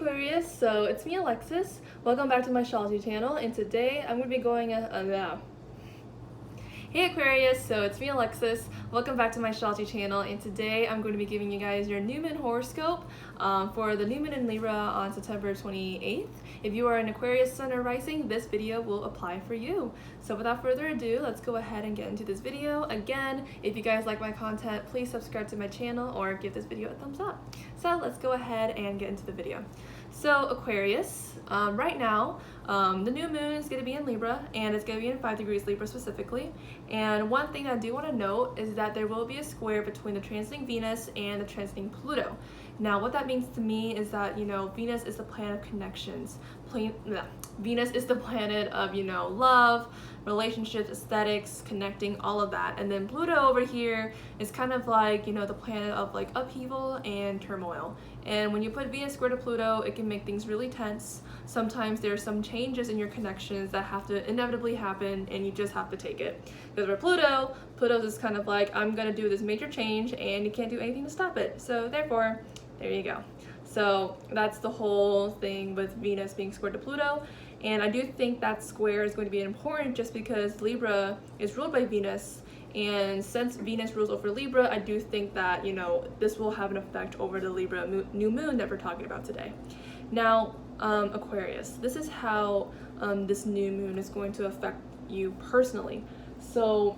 Aquarius, so it's me Alexis. Welcome back to my astrology channel, and today I'm going to be going Hey Aquarius, so it's me Alexis. Welcome back to my astrology channel, and today I'm going to be giving you guys your new moon horoscope for the new moon in Libra on September 28th. If you are an Aquarius Sun or Rising, this video will apply for you. So without further ado, let's go ahead and get into this video. Again, if you guys like my content, please subscribe to my channel or give this video a thumbs up. So let's go ahead and get into the video. So Aquarius, right now, the new moon is going to be in Libra, and it's going to be in 5 degrees Libra specifically. And one thing I do want to note is that there will be a square between the transiting Venus and the transiting Pluto. Now, what that means to me is that, Venus is the planet of connections. Venus is the planet of, love, relationships, aesthetics, connecting, all of that. And then Pluto over here is kind of like, the planet of like upheaval and turmoil. And when you put Venus square to Pluto, it can make things really tense. Sometimes there are some changes in your connections that have to inevitably happen, and you just have to take it. Because for Pluto's is kind of like, I'm gonna do this major change and you can't do anything to stop it. So therefore, there you go. So that's the whole thing with Venus being squared to Pluto. And I do think that square is going to be important just because Libra is ruled by Venus. And since Venus rules over Libra, I do think that, this will have an effect over the Libra new moon that we're talking about today. Now, Aquarius, this is how this new moon is going to affect you personally. So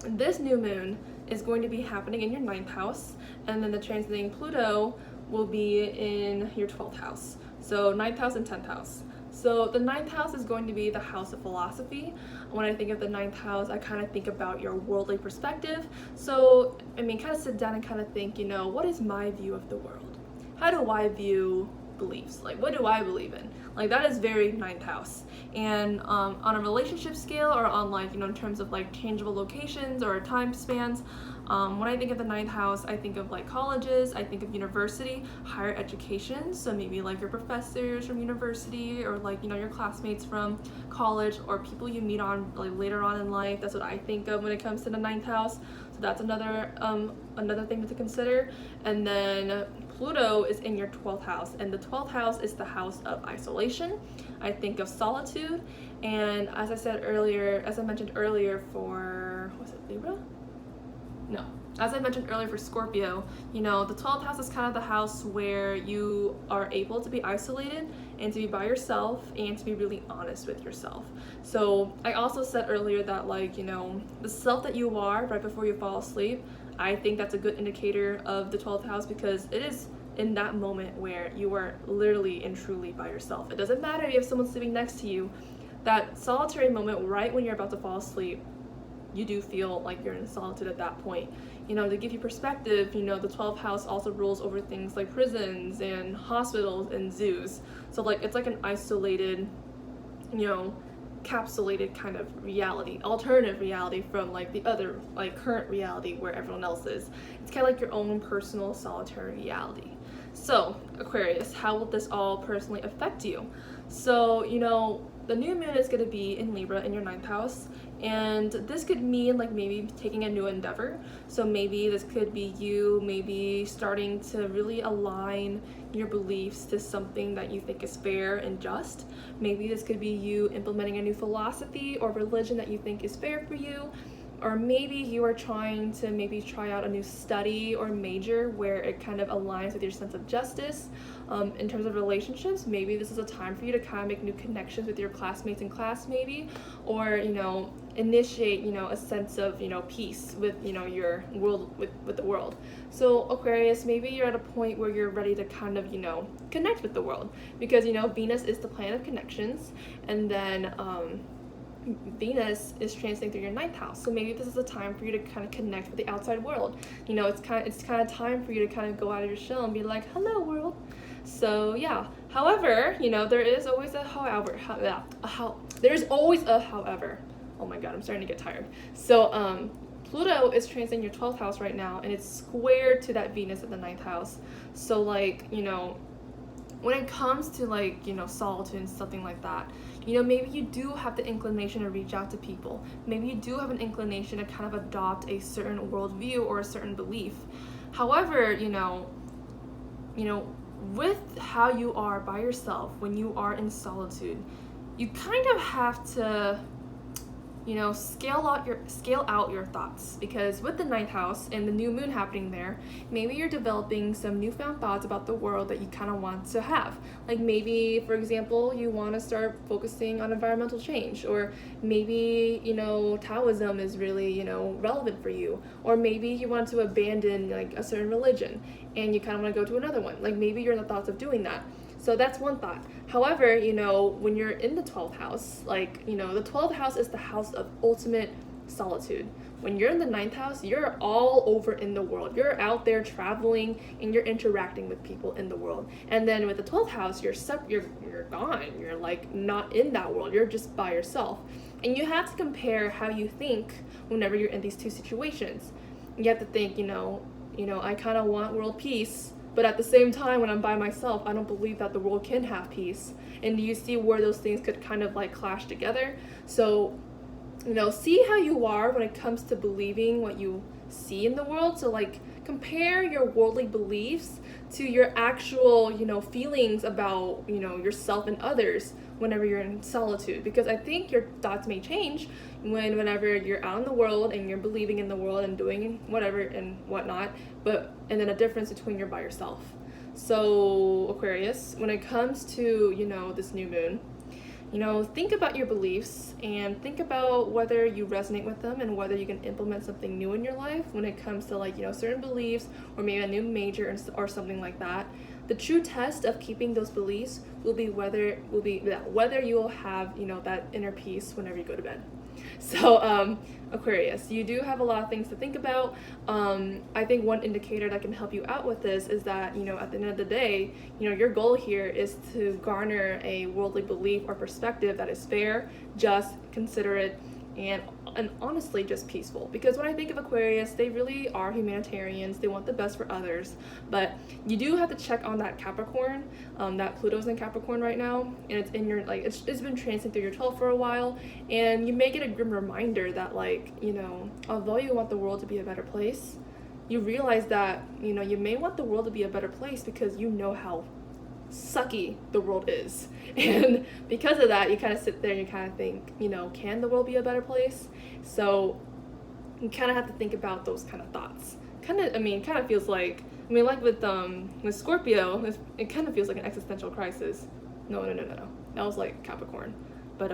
this new moon is going to be happening in your 9th house, and then the transiting Pluto will be in your 12th house. So 9th house and 10th house. So the 9th house is going to be the house of philosophy. When I think of the 9th house, I kind of think about your worldly perspective. So, kind of sit down and kind of think, what is my view of the world? How do I view beliefs? Like, what do I believe in? Like, that is very 9th house. And on a relationship scale, or on like, in terms of like changeable locations or time spans, when I think of the 9th house, I think of like colleges, I think of university, higher education. So maybe like your professors from university, or like, your classmates from college, or people you meet on like later on in life. That's what I think of when it comes to the 9th house. So that's another thing to consider. And then Pluto is in your 12th house, and the 12th house is the house of isolation. I think of solitude, and as I mentioned earlier for, was it Libra? No. As I mentioned earlier for Scorpio, the 12th house is kind of the house where you are able to be isolated and to be by yourself and to be really honest with yourself. So I also said earlier that the self that you are right before you fall asleep, I think that's a good indicator of the 12th house, because it is in that moment where you are literally and truly by yourself. It doesn't matter if someone's sitting next to you. That solitary moment right when you're about to fall asleep, you do feel like you're in solitude at that point. To give you perspective, the 12th house also rules over things like prisons and hospitals and zoos. So it's like an isolated, capsulated kind of reality, alternative reality from like the other current reality where everyone else is. It's kind of like your own personal solitary reality. So Aquarius, how will this all personally affect you? So the new moon is going to be in Libra in your 9th house, and this could mean maybe taking a new endeavor. So maybe this could be you maybe starting to really align your beliefs to something that you think is fair and just. Maybe this could be you implementing a new philosophy or religion that you think is fair for you. Or maybe you are trying to try out a new study or major where it kind of aligns with your sense of justice. In terms of relationships, maybe this is a time for you to kind of make new connections with your classmates in class maybe, or, initiate, a sense of, peace with, your world, with the world. So Aquarius, maybe you're at a point where you're ready to kind of, connect with the world, because, Venus is the planet of connections, and then, Venus is transiting through your 9th house, so maybe this is a time for you to kind of connect with the outside world. It's kind of time for you to kind of go out of your shell and be like, hello world. So yeah. However, there is always a however. There's always a however. Oh my god, I'm starting to get tired. So Pluto is transiting your 12th house right now, and it's square to that Venus in the 9th house. So when it comes to solitude and something like that, maybe you do have the inclination to reach out to people. Maybe you do have an inclination to kind of adopt a certain worldview or a certain belief. However, with how you are by yourself, when you are in solitude, you kind of have to, scale out your thoughts, because with the ninth house and the new moon happening there, maybe you're developing some newfound thoughts about the world that you kind of want to have. Like maybe, for example, you want to start focusing on environmental change, or maybe, Taoism is really, relevant for you, or maybe you want to abandon like a certain religion and you kind of want to go to another one. Like maybe you're in the thoughts of doing that. So that's one thought. However, when you're in the 12th house, the 12th house is the house of ultimate solitude. When you're in the ninth house, you're all over in the world. You're out there traveling and you're interacting with people in the world. And then with the 12th house, you're gone. You're like not in that world. You're just by yourself. And you have to compare how you think whenever you're in these two situations. You have to think, I kind of want world peace, but at the same time, when I'm by myself, I don't believe that the world can have peace. And do you see where those things could kind of like clash together? So, see how you are when it comes to believing what you see in the world. So like compare your worldly beliefs to your actual, feelings about, yourself and others whenever you're in solitude. Because I think your thoughts may change whenever you're out in the world and you're believing in the world and doing whatever and whatnot, and then a difference between you're by yourself. So Aquarius, when it comes to, this new moon, think about your beliefs and think about whether you resonate with them and whether you can implement something new in your life when it comes to certain beliefs, or maybe a new major or something like that. The true test of keeping those beliefs will be whether you will have, that inner peace whenever you go to bed. So Aquarius, you do have a lot of things to think about. I think one indicator that can help you out with this is that, at the end of the day, your goal here is to garner a worldly belief or perspective that is fair, just, considerate, and honestly just peaceful. Because when I think of Aquarius, they really are humanitarians. They want the best for others. But you do have to check on that Capricorn. That Pluto's in Capricorn right now, and it's in your it's been transiting through your 12th for a while, and you may get a grim reminder that although you want the world to be a better place, you realize that you may want the world to be a better place because you know how sucky the world is, and because of that you kind of sit there and you kind of think, can the world be a better place? So you kind of have to think about those kind of thoughts. Kind of feels like like with Scorpio, it kind of feels like an existential crisis. No, that was like Capricorn. But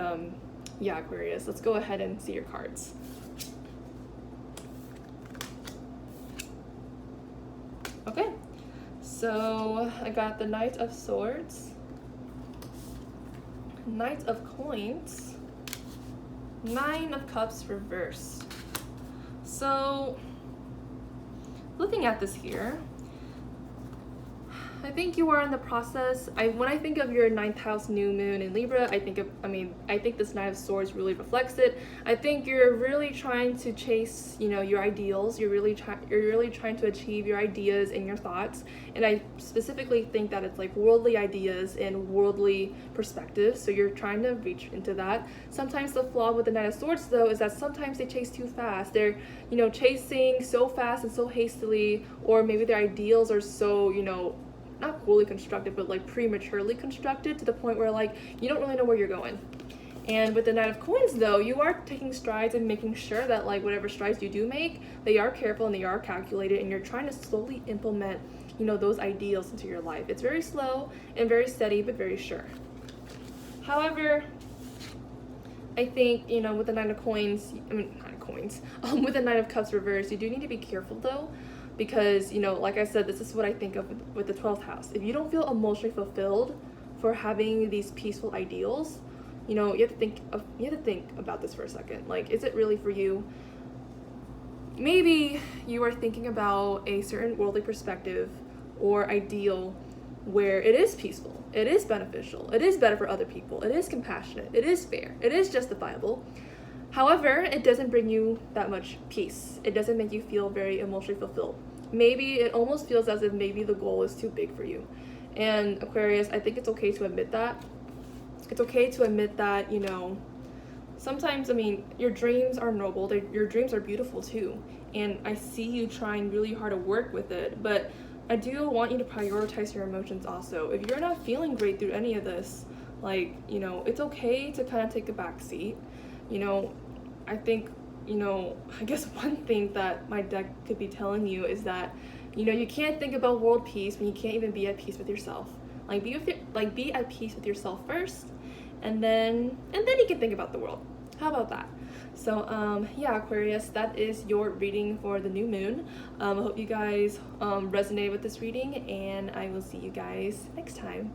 yeah, Aquarius, let's go ahead and see your cards. Okay, so I got the Knight of Swords, Knight of Coins, Nine of Cups reversed. So looking at this here, I think you are in the process. When I think of your ninth house new moon in Libra, I think this Knight of Swords really reflects it. I think you're really trying to chase, your ideals. You're really trying to achieve your ideas and your thoughts. And I specifically think that it's like worldly ideas and worldly perspectives. So you're trying to reach into that. Sometimes the flaw with the Knight of Swords, though, is that sometimes they chase too fast. They're, chasing so fast and so hastily, or maybe their ideals are so, not poorly constructed, but like prematurely constructed to the point where you don't really know where you're going. And with the Knight of Coins, though, you are taking strides and making sure that whatever strides you do make, they are careful and they are calculated, and you're trying to slowly implement, those ideals into your life. It's very slow and very steady, but very sure. However, I think, with the Nine of Coins, with the Nine of Cups reversed, you do need to be careful, though, because, like I said, this is what I think of with the 12th house. If you don't feel emotionally fulfilled for having these peaceful ideals, you have to think about this for a second. Is it really for you? Maybe you are thinking about a certain worldly perspective or ideal where it is peaceful, it is beneficial, it is better for other people, it is compassionate, it is fair, it is justifiable. However, it doesn't bring you that much peace. It doesn't make you feel very emotionally fulfilled. Maybe it almost feels as if maybe the goal is too big for you. And Aquarius, I think it's okay to admit that. It's okay to admit that, sometimes, your dreams are noble. Your dreams are beautiful too. And I see you trying really hard to work with it. But I do want you to prioritize your emotions also. If you're not feeling great through any of this, like, you know, it's okay to kind of take a back seat. You know, I think, you know, I guess one thing that my deck could be telling you is that, you know, you can't think about world peace when you can't even be at peace with yourself. Like, be at peace with yourself first, and then you can think about the world. How about that? So yeah, Aquarius, that is your reading for the new moon. I hope you guys resonate with this reading, and I will see you guys next time.